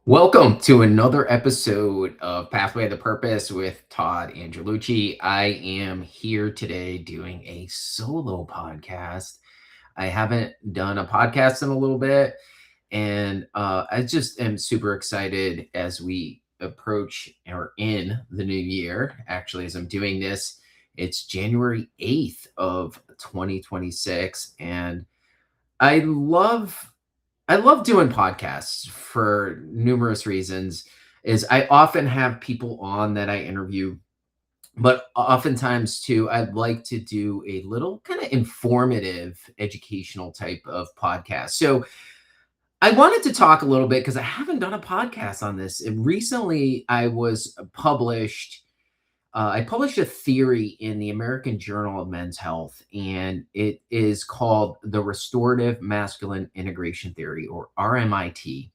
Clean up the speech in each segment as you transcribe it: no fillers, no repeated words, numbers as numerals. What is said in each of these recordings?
Welcome to another episode of Pathway to Purpose with Todd Angelucci. I am here today doing a solo podcast. I haven't done a podcast in a little bit, and I just am super excited as we approach or in the new year. Actually, as I'm doing this, it's January 8th of 2026, and I love I love doing podcasts for numerous reasons. Is I often have people on that I interview, but oftentimes too, I'd like to do a little kind of informative, educational type of podcast. So I wanted to talk a little bit because I haven't done a podcast on this. And recently, I published a theory in the American Journal of Men's Health, and it is called the Restorative Masculine Integration Theory, or RMIT.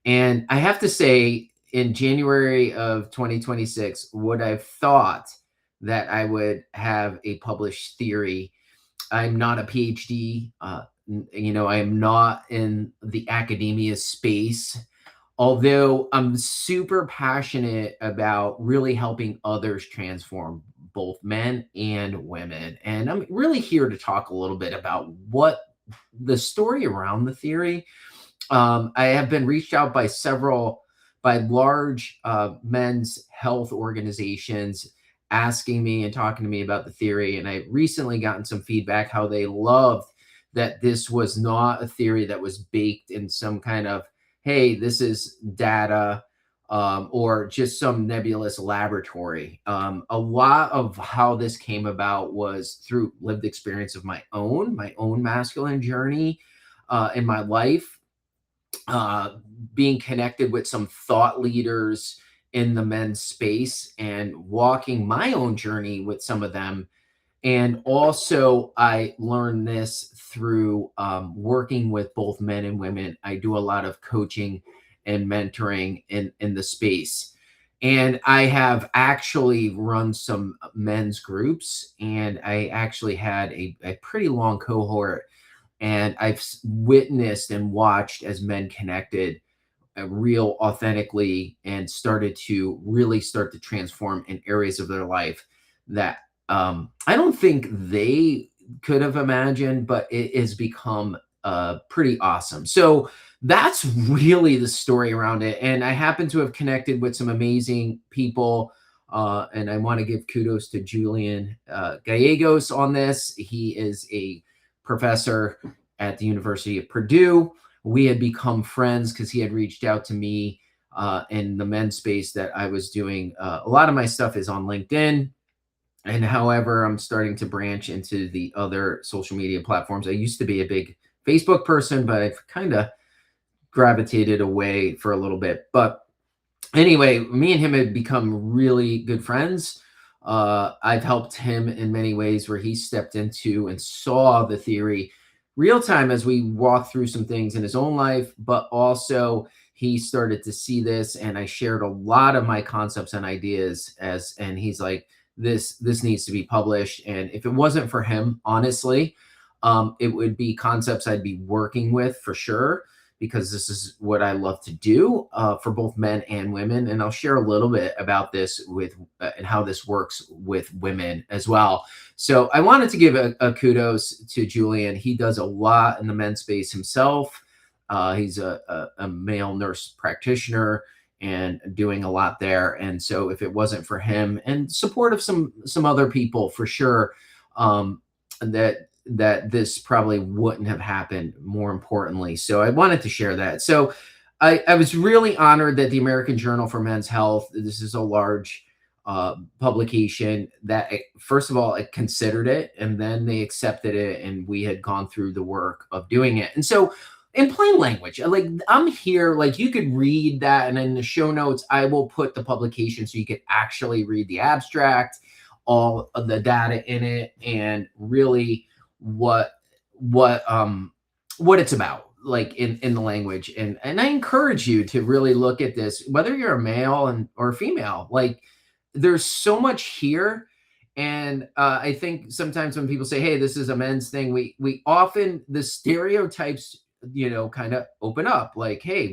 And I have to say, in January of 2026, would I've thought that I would have a published theory. I'm not a PhD. I am not in the academia space, although I'm super passionate about really helping others transform, both men and women. And I'm really here to talk a little bit about what the story around the theory. I have been reached out by large men's health organizations asking me and talking to me about the theory. And I recently gotten some feedback how they loved that this was not a theory that was baked in some kind of, hey, this is data, or just some nebulous laboratory. A lot of how this came about was through lived experience of my own masculine journey in my life, uh, being connected with some thought leaders in the men's space and walking my own journey with some of them. And also, I learned this through working with both men and women. I do a lot of coaching and mentoring in the space. And I have actually run some men's groups, and I actually had a pretty long cohort, and I've witnessed and watched as men connected real authentically and started to really start to transform in areas of their life that I don't think they could have imagined, but it has become pretty awesome. So that's really the story around it. And I happen to have connected with some amazing people. And I want to give kudos to Julian Gallegos on this. He is a professor at the University of Purdue. We had become friends because he had reached out to me in the men's space that I was doing. A lot of my stuff is on LinkedIn. And however, I'm starting to branch into the other social media platforms. I used to be a big Facebook person, but I've kind of gravitated away for a little bit. But anyway, me and him had become really good friends. I've helped him in many ways where he stepped into and saw the theory real time as we walked through some things in his own life, but also he started to see this, and I shared a lot of my concepts and ideas and he's like, this needs to be published. And if it wasn't for him, honestly, it would be concepts I'd be working with for sure, because this is what I love to do for both men and women. And I'll share a little bit about this with and how this works with women as well. So I wanted to give a kudos to Julian. He does a lot in the men's space himself. He's a male nurse practitioner and doing a lot there. And so if it wasn't for him and support of some other people for sure, that this probably wouldn't have happened, more importantly. So I wanted to share that. So I was really honored that the American Journal for Men's Health, this is a large publication that first of all, it considered it, and then they accepted it, and we had gone through the work of doing it. And so in plain language, like, I'm here, like, you could read that, and in the show notes, I will put the publication so you could actually read the abstract, all of the data in it, and really what it's about, like, in the language. And I encourage you to really look at this, whether you're a male or female. Like, there's so much here. And I think sometimes when people say, hey, this is a men's thing, we often, the stereotypes kind of open up, like, hey,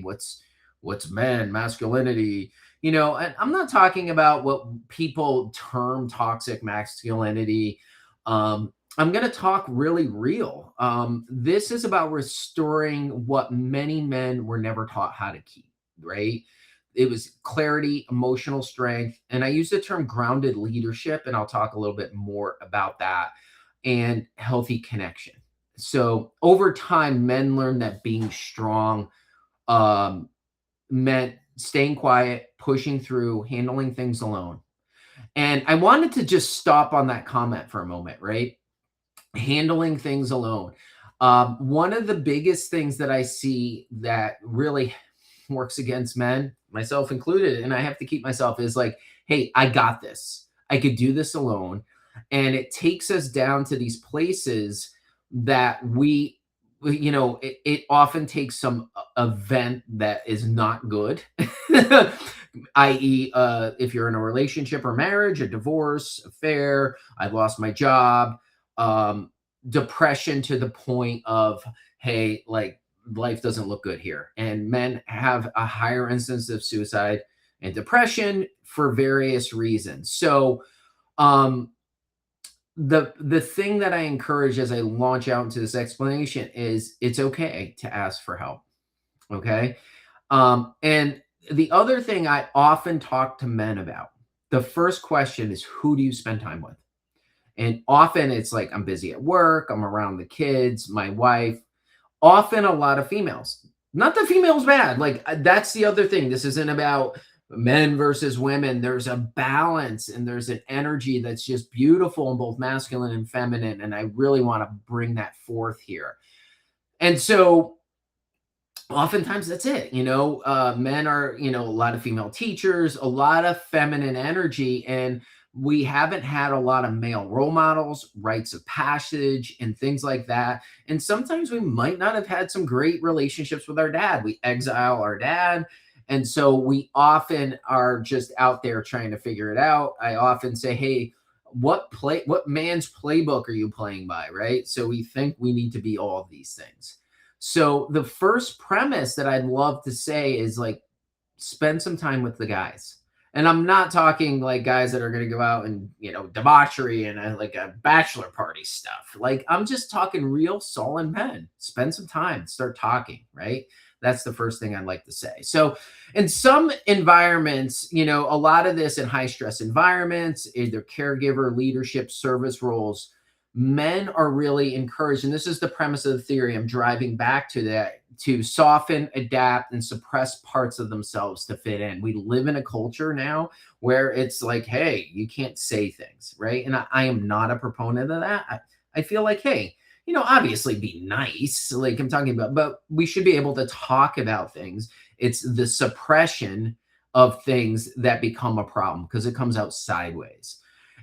what's men, masculinity, and I'm not talking about what people term toxic masculinity. I'm going to talk really real. This is about restoring what many men were never taught how to keep, right? It was clarity, emotional strength. And I use the term grounded leadership, and I'll talk a little bit more about that, and healthy connection. So over time, men learn that being strong um, meant staying quiet, pushing through, handling things alone. And I wanted to just stop on that comment for a moment, right? Handling things alone. One of the biggest things that I see that really works against men, myself included, and I have to keep myself, is like, hey, I got this. I could do this alone. And it takes us down to these places that it often takes some event that is not good, i.e., if you're in a relationship or marriage, a divorce, affair, I lost my job, um, depression to the point of, hey, like life doesn't look good here. And men have a higher instance of suicide and depression for various reasons. So, um, the thing that I encourage as I launch out into this explanation is it's okay to ask for help. Okay. And the other thing I often talk to men about, the first question is, who do you spend time with? And often it's like, I'm busy at work, I'm around the kids, my wife, often a lot of females. Not that females bad. Like that's the other thing. This isn't about men versus women. There's a balance and there's an energy that's just beautiful in both masculine and feminine. And I really want to bring that forth here. And so oftentimes that's it. Men are, a lot of female teachers, a lot of feminine energy, and we haven't had a lot of male role models, rites of passage, and things like that. And sometimes we might not have had some great relationships with our dad. We exile our dad, and so we often are just out there trying to figure it out. I often say, hey, what man's playbook are you playing by, right? So we think we need to be all of these things. So the first premise that I'd love to say is, like, spend some time with the guys. And I'm not talking like guys that are going to go out and, debauchery and like a bachelor party stuff. Like, I'm just talking real solid men. Spend some time, start talking, right? That's the first thing I'd like to say. So, in some environments, a lot of this in high stress environments, either caregiver, leadership, service roles, men are really encouraged. And this is the premise of the theory I'm driving back to, that to soften, adapt, and suppress parts of themselves to fit in. We live in a culture now where it's like, hey, you can't say things, right? And I am not a proponent of that. I feel like, hey, obviously be nice, like I'm talking about, but we should be able to talk about things. It's the suppression of things that become a problem because it comes out sideways.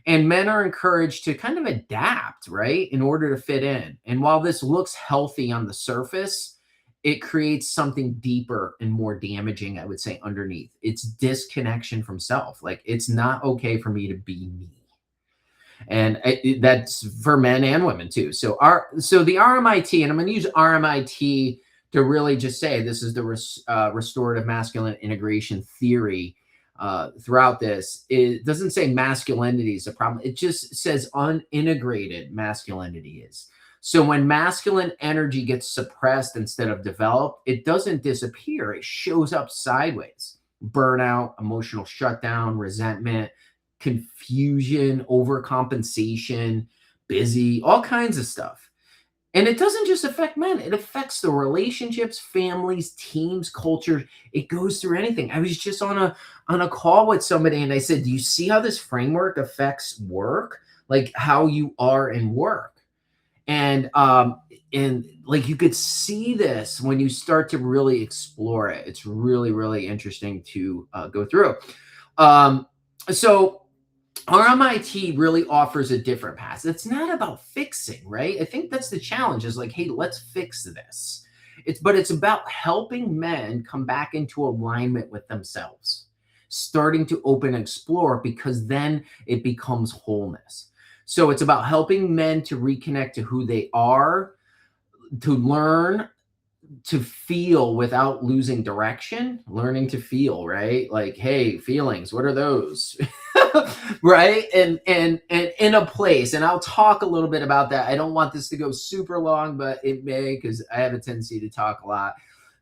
And men are encouraged to kind of adapt, right, in order to fit in. And while this looks healthy on the surface, it creates something deeper and more damaging, I would say, underneath. It's disconnection from self. Like, it's not okay for me to be me. And that's for men and women too. So the RMIT, and I'm going to use RMIT to really just say this is the restorative masculine integration theory. Throughout this, it doesn't say masculinity is a problem. It just says unintegrated masculinity is. So when masculine energy gets suppressed instead of developed, it doesn't disappear. It shows up sideways. Burnout, emotional shutdown, resentment, confusion, overcompensation, busy, all kinds of stuff. And it doesn't just affect men, it affects the relationships, families, teams, culture. It goes through anything. I was just on a call with somebody and I said, "Do you see how this framework affects work? Like how you are in work?" And like you could see this when you start to really explore it. It's really, really interesting to go through. So RMIT really offers a different path. It's not about fixing, right? I think that's the challenge, is like, hey, let's fix this. But it's about helping men come back into alignment with themselves, starting to open and explore, because then it becomes wholeness. So it's about helping men to reconnect to who they are, to learn to feel without losing direction, learning to feel, right? Like, hey, feelings, what are those? Right? And in a place, and I'll talk a little bit about that. I don't want this to go super long, but it may, because I have a tendency to talk a lot.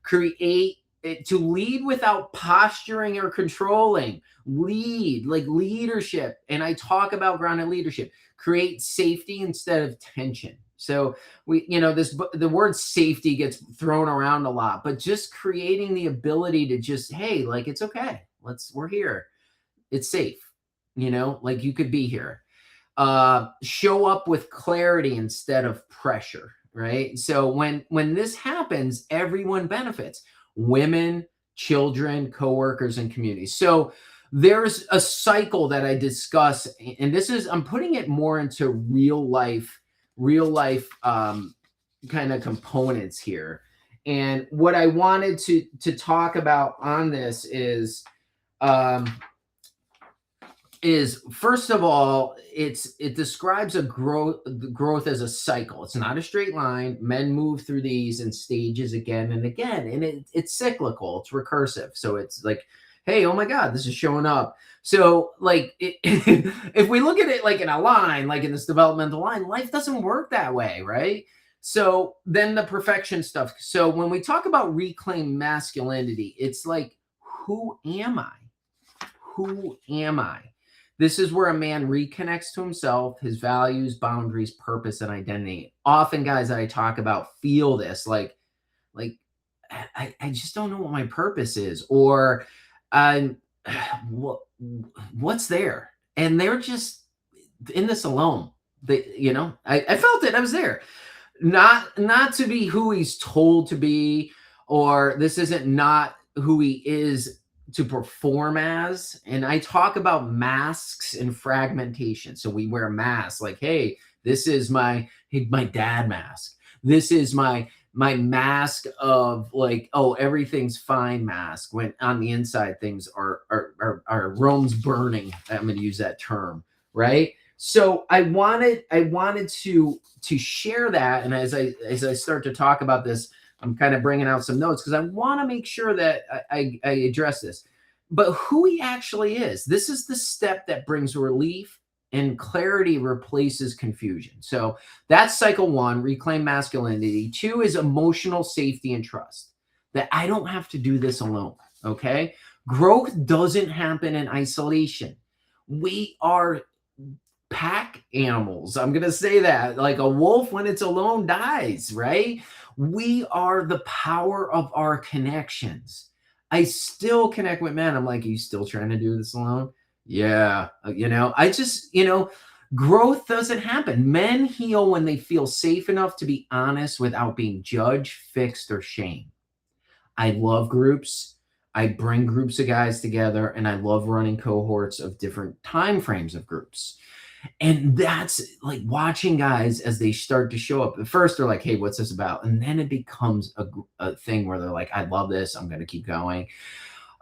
Create to lead without posturing or controlling. Lead, like leadership. And I talk about grounded leadership. Create safety instead of tension. So we, the word safety gets thrown around a lot, but just creating the ability to just, hey, like, it's okay. We're here. It's safe. Like, you could be here. Show up with clarity instead of pressure, right? So when this happens, everyone benefits: women, children, coworkers, and communities. So there's a cycle that I discuss, and I'm putting it more into real life kind of components here. And what I wanted to talk about on this is first of all, it describes growth as a cycle. It's not a straight line. Men move through these in stages again and again, and it's cyclical. It's recursive. So it's like, hey, oh my God, this is showing up. So like, if we look at it like in a line, like in this developmental line, life doesn't work that way, right? So then the perfection stuff. So when we talk about reclaim masculinity, it's like, who am I? Who am I? This is where a man reconnects to himself, his values, boundaries, purpose, and identity. Often guys that I talk about feel this, like I just don't know what my purpose is, or what's there? And they're just in this alone. I felt it. I was there. Not to be who he's told to be, or this isn't not who he is to perform as. And I talk about masks and fragmentation. So we wear masks, like, hey, this is my dad mask. This is my mask of like, oh, everything's fine mask, when on the inside things are Rome's burning. I'm going to use that term, right? So I wanted to share that. And as I start to talk about this, I'm kind of bringing out some notes because I want to make sure that I address this. But who he actually is, this is the step that brings relief, and clarity replaces confusion. So that's cycle one, reclaim masculinity. 2 is emotional safety and trust, that I don't have to do this alone, okay? Growth doesn't happen in isolation. We are pack animals. I'm going to say that. Like a wolf, when it's alone, dies, right? We are the power of our connections. I still connect with men. I'm like, are you still trying to do this alone? Yeah. I just, growth doesn't happen. Men heal when they feel safe enough to be honest without being judged, fixed, or shamed. I love groups. I bring groups of guys together, and I love running cohorts of different time frames of groups. And that's like watching guys as they start to show up. At first, they're like, hey, what's this about? And then it becomes a thing where they're like, I love this. I'm going to keep going.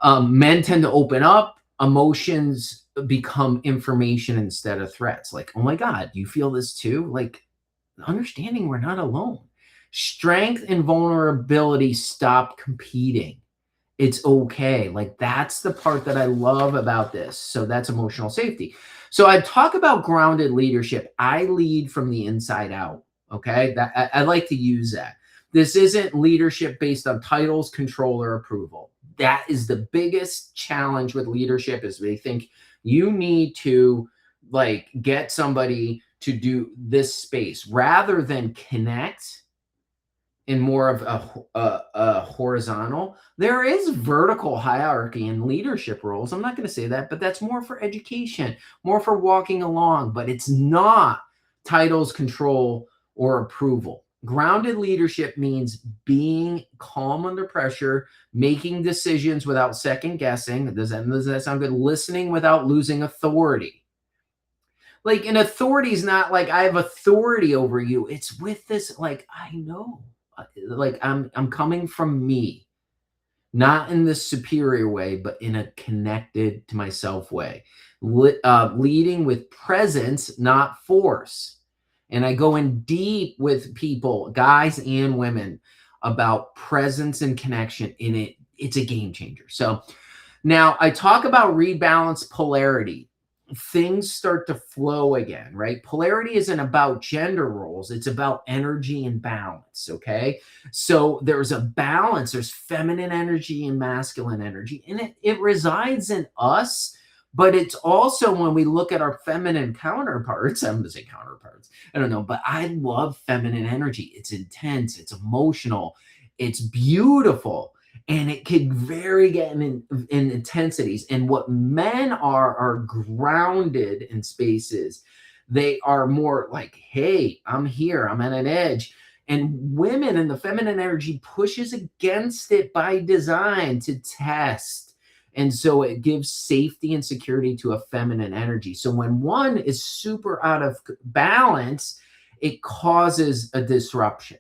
Men tend to open up. Emotions become information instead of threats. Like, oh my God, you feel this too? Like, understanding we're not alone. Strength and vulnerability stop competing. It's okay. Like, that's the part that I love about this. So that's emotional safety. So I talk about grounded leadership. I lead from the inside out. Okay. I like to use that. This isn't leadership based on titles, control, or approval. That is the biggest challenge with leadership, is they think you need to like get somebody to do this space rather than connect in more of a horizontal. There is vertical hierarchy in leadership roles. I'm not going to say that, but that's more for education, more for walking along, but it's not titles, control, or approval. Grounded leadership means being calm under pressure, making decisions without second guessing. Does that sound good? Listening without losing authority. Like, an authority is not like I have authority over you. It's with this, like, I know, like I'm coming from me, not in this superior way, but in a connected to myself way. Leading with presence, not force. And I go in deep with people, guys and women. about presence and connection in it. It's a game changer. So now I talk about rebalance polarity. Things start to flow again, right? Polarity isn't about gender roles, it's about energy and balance. Okay. So there's a balance, there's feminine energy and masculine energy, and it resides in us. But it's also when we look at our feminine counterparts, I'm going to say counterparts, I don't know, but I love feminine energy. It's intense, it's emotional, it's beautiful, and it can vary again in intensities. And what men are grounded in spaces. They are more like, hey, I'm here, I'm at an edge. And women in the feminine energy pushes against it by design to test. And so it gives safety and security to a feminine energy. So when one is super out of balance, it causes a disruption.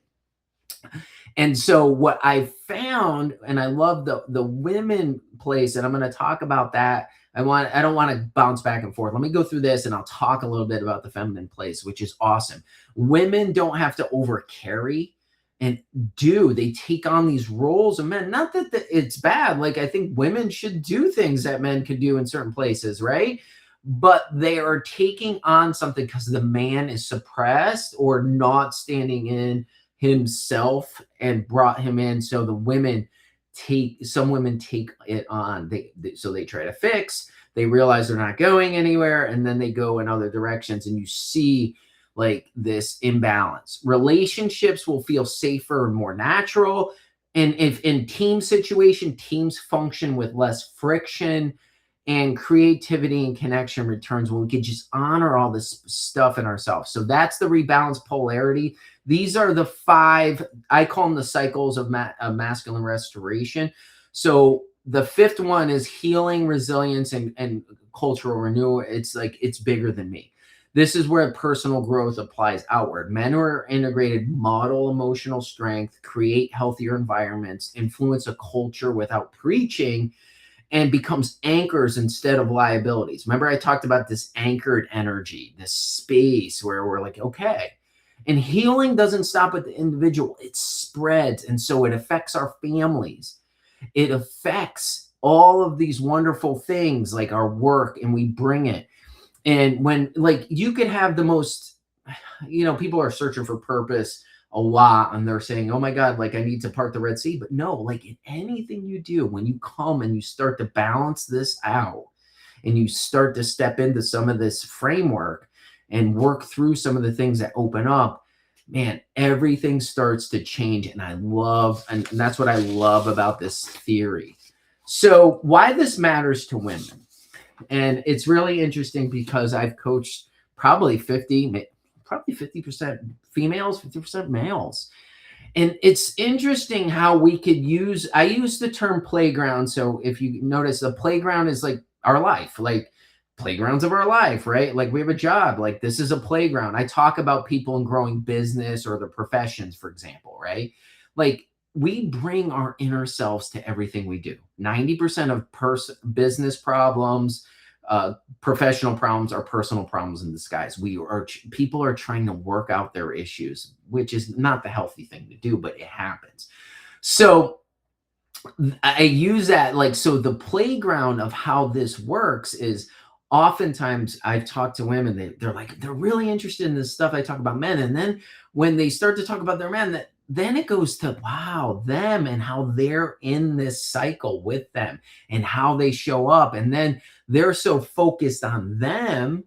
And so what I found, and I love the women place, and I'm going to talk about that. I don't want to bounce back and forth. Let me go through this and I'll talk a little bit about the feminine place, which is awesome. Women don't have to over carry, and they take on these roles of men. Not that it's bad. Like, I think women should do things that men could do in certain places, right? But they are taking on something because the man is suppressed or not standing in himself and brought him in. So some women take it on. So they try to fix, they realize they're not going anywhere, and then they go in other directions, and you see like this imbalance. Relationships will feel safer and more natural. And if in team situation, teams function with less friction, and creativity and connection returns when we can just honor all this stuff in ourselves. So that's the rebalance polarity. These are the 5, I call them the cycles of masculine restoration. So the 5th one is healing, resilience, and cultural renewal. It's like, it's bigger than me. This is where personal growth applies outward. Men who are integrated model emotional strength, create healthier environments, influence a culture without preaching, and becomes anchors instead of liabilities. Remember, I talked about this anchored energy, this space where we're like, okay. And healing doesn't stop at the individual, it spreads. And so it affects our families. It affects all of these wonderful things like our work, and we bring it. And when, like, you could have the most, people are searching for purpose a lot, and they're saying, oh my God, like, I need to part the Red Sea. But no, like, in anything you do, when you come and you start to balance this out and you start to step into some of this framework and work through some of the things that open up, man, everything starts to change. And and that's what I love about this theory. So why this matters to women. And it's really interesting because I've coached probably 50% females, 50% males. And it's interesting how we could I use the term playground. So if you notice, the playground is like our life, like playgrounds of our life, right? Like we have a job, like this is a playground. I talk about people in growing business or the professions, for example, right? Like we bring our inner selves to everything we do. 90% of business problems, professional problems are personal problems in disguise. People are trying to work out their issues, which is not the healthy thing to do, but it happens. So I use that, like, so the playground of how this works is oftentimes I've talked to women, they're like, they're really interested in this stuff I talk about men. And then when they start to talk about their men, then it goes to, wow, them and how they're in this cycle with them and how they show up. And then they're so focused on them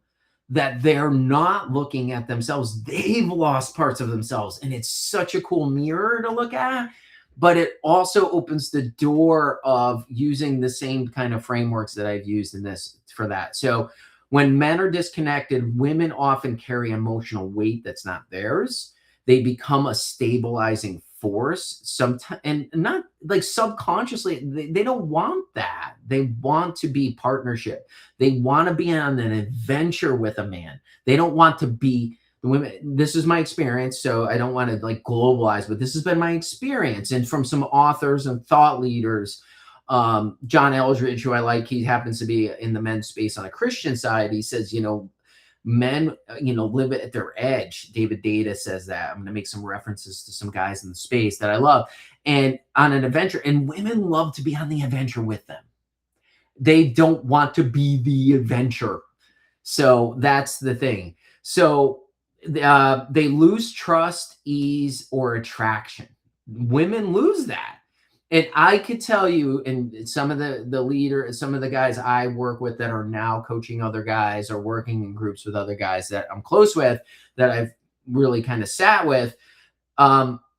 that they're not looking at themselves. They've lost parts of themselves. And it's such a cool mirror to look at. But it also opens the door of using the same kind of frameworks that I've used in this for that. So when men are disconnected, women often carry emotional weight that's not theirs. They become a stabilizing force sometimes, and not like subconsciously, they don't want that. They want to be partnership. They want to be on an adventure with a man. They don't want to be women. This is my experience, so I don't want to like globalize, but this has been my experience. And from some authors and thought leaders, John Eldridge, who I like, he happens to be in the men's space on a Christian side. He says, Men, live at their edge. David Data says that. I'm going to make some references to some guys in the space that I love and on an adventure. And women love to be on the adventure with them. They don't want to be the adventure. So that's the thing. So they lose trust, ease, or attraction. Women lose that. And I could tell you, and some of the leaders, some of the guys I work with that are now coaching other guys or working in groups with other guys that I'm close with, that I've really kind of sat with,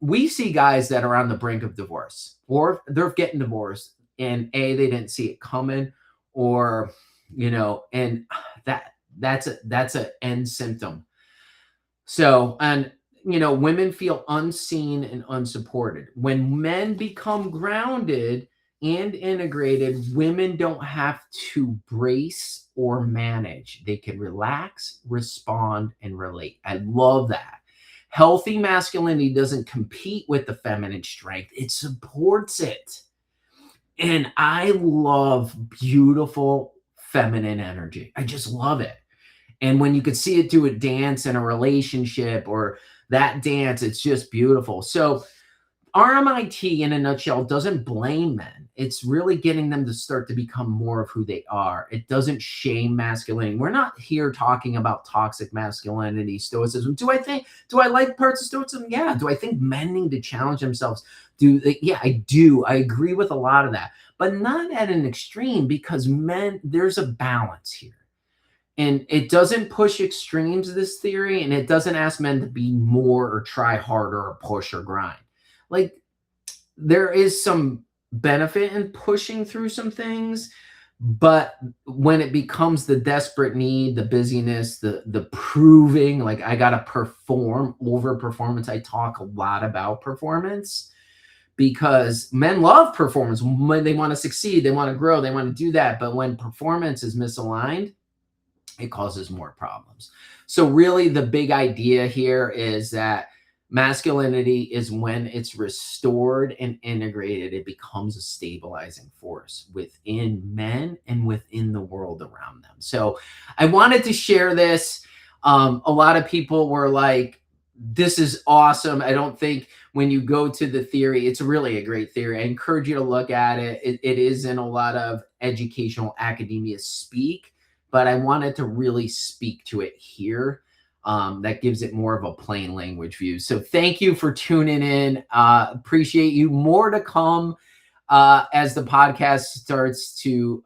we see guys that are on the brink of divorce, or they're getting divorced, and they didn't see it coming, or and that's an end symptom. So, and women feel unseen and unsupported. When men become grounded and integrated, women don't have to brace or manage. They can relax, respond, and relate. I love that. Healthy masculinity doesn't compete with the feminine strength, it supports it. And I love beautiful feminine energy. I just love it. And when you could see it do a dance in a relationship or that dance, it's just beautiful. So RMIT in a nutshell doesn't blame men. It's really getting them to start to become more of who they are. It doesn't shame masculinity. We're not here talking about toxic masculinity, stoicism. Do I like parts of stoicism? Yeah. Do I think men need to challenge themselves? Yeah, I do. I agree with a lot of that, but not at an extreme, because men, there's a balance here. And it doesn't push extremes, this theory, and it doesn't ask men to be more or try harder or push or grind. Like, there is some benefit in pushing through some things, but when it becomes the desperate need, the busyness, the proving, like I got to perform, over performance. I talk a lot about performance because men love performance. When they want to succeed, they want to grow, they want to do that. But when performance is misaligned, it causes more problems. So really the big idea here is that masculinity is when it's restored and integrated, it becomes a stabilizing force within men and within the world around them. So I wanted to share this. A lot of people were like, this is awesome. I don't think when you go to the theory, it's really a great theory. I encourage you to look at it. It is in a lot of educational academia speak, but I wanted to really speak to it here. That gives it more of a plain language view. So thank you for tuning in. Appreciate you. More to come as the podcast starts to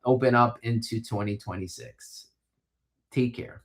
open up into 2026. Take care.